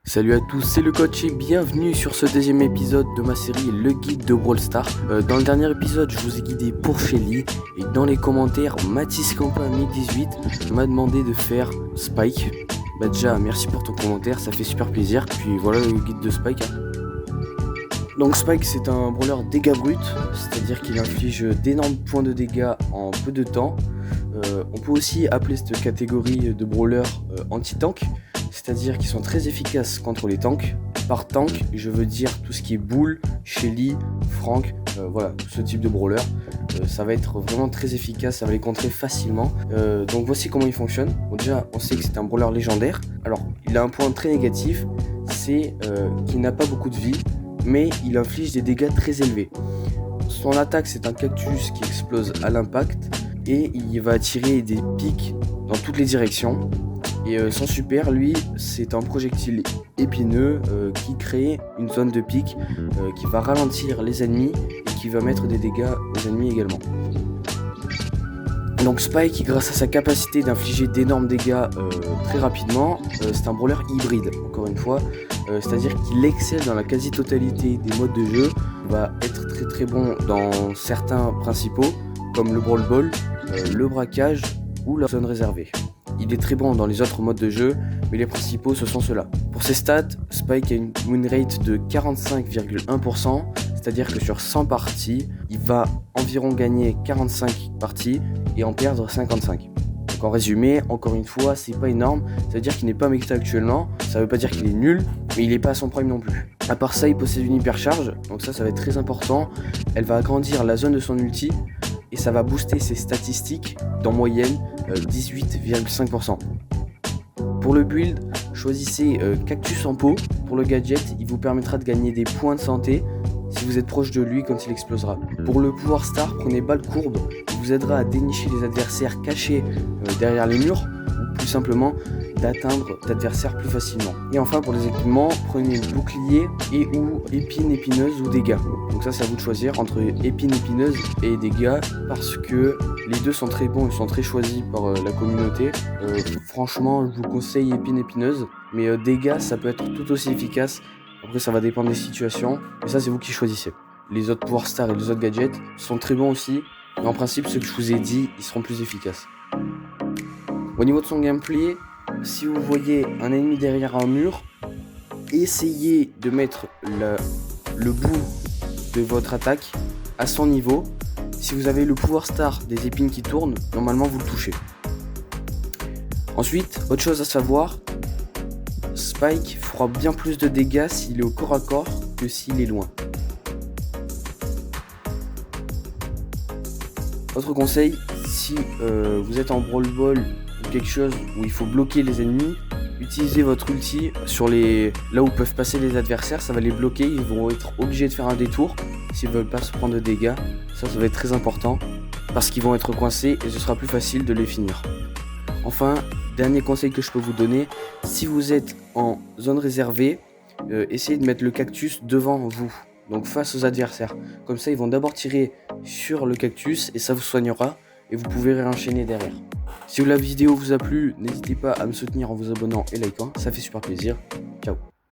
Salut à tous, c'est le coach et bienvenue sur ce deuxième épisode de ma série Le Guide de Brawl Stars. Dans le dernier épisode, je vous ai guidé pour Shelly et dans les commentaires, Mathis Campa 1018 m'a demandé de faire Spike. Déjà, merci pour ton commentaire, ça fait super plaisir. Puis voilà le guide de Spike. Donc Spike, c'est un brawler dégâts bruts, c'est-à-dire qu'il inflige d'énormes points de dégâts en peu de temps. On peut aussi appeler cette catégorie de brawlers anti-tank, c'est-à-dire qu'ils sont très efficaces contre les tanks. Par tank, je veux dire tout ce qui est Bull, Shelly, Frank, voilà, tout ce type de brawler. Ça va être vraiment très efficace, ça va les contrer facilement. Donc voici comment il fonctionne. Bon, déjà, on sait que c'est un brawler légendaire. Alors, il a un point très négatif, c'est qu'il n'a pas beaucoup de vie, mais il inflige des dégâts très élevés. Son attaque, c'est un cactus qui explose à l'impact et il va attirer des pics dans toutes les directions. Et son super, lui, c'est un projectile épineux qui crée une zone de pic qui va ralentir les ennemis et qui va mettre des dégâts aux ennemis également. Donc Spike, grâce à sa capacité d'infliger d'énormes dégâts très rapidement, c'est un brawler hybride, encore une fois. C'est-à-dire qu'il excelle dans la quasi-totalité des modes de jeu. Il va être très très bon dans certains principaux, comme le Brawl Ball, le braquage ou la zone réservée. Il est très bon dans les autres modes de jeu, mais les principaux ce sont ceux-là. Pour ses stats, Spike a une win rate de 45,1%, c'est-à-dire que sur 100 parties, il va environ gagner 45 parties et en perdre 55. Donc en résumé, encore une fois, c'est pas énorme, ça veut dire qu'il n'est pas méta actuellement, ça veut pas dire qu'il est nul, mais il est pas à son prime non plus. À part ça, il possède une hypercharge, donc ça va être très important. Elle va agrandir la zone de son ulti et ça va booster ses statistiques d'en moyenne 18,5%. Pour le build, choisissez Cactus en pot. Pour le gadget, il vous permettra de gagner des points de santé si vous êtes proche de lui quand il explosera. Pour le pouvoir star, prenez balle courbe, qui vous aidera à dénicher les adversaires cachés derrière les murs, ou plus simplement d'atteindre d'adversaires plus facilement. Et enfin pour les équipements, prenez bouclier et ou épine épineuse ou dégâts. Donc ça c'est à vous de choisir entre épine épineuse et dégâts parce que les deux sont très bons, ils sont très choisis par la communauté. Franchement je vous conseille épine épineuse, mais dégâts ça peut être tout aussi efficace. Après ça va dépendre des situations, et ça c'est vous qui choisissez. Les autres pouvoirs stars et les autres gadgets sont très bons aussi, mais en principe ceux que je vous ai dit, ils seront plus efficaces. Au niveau de son gameplay, si vous voyez un ennemi derrière un mur, essayez de mettre le bout de votre attaque à son niveau. Si vous avez le pouvoir star des épines qui tournent, normalement vous le touchez. Ensuite, autre chose à savoir, Spike fera bien plus de dégâts s'il est au corps à corps que s'il est loin. Autre conseil, si vous êtes en Brawl Ball ou quelque chose où il faut bloquer les ennemis, utilisez votre ulti sur là où peuvent passer les adversaires, ça va les bloquer, ils vont être obligés de faire un détour s'ils veulent pas se prendre de dégâts. Ça va être très important parce qu'ils vont être coincés et ce sera plus facile de les finir. Enfin, dernier conseil que je peux vous donner, si vous êtes en zone réservée, essayez de mettre le cactus devant vous, donc face aux adversaires. Comme ça, ils vont d'abord tirer sur le cactus et ça vous soignera et vous pouvez réenchaîner derrière. Si la vidéo vous a plu, n'hésitez pas à me soutenir en vous abonnant et likant, ça fait super plaisir. Ciao.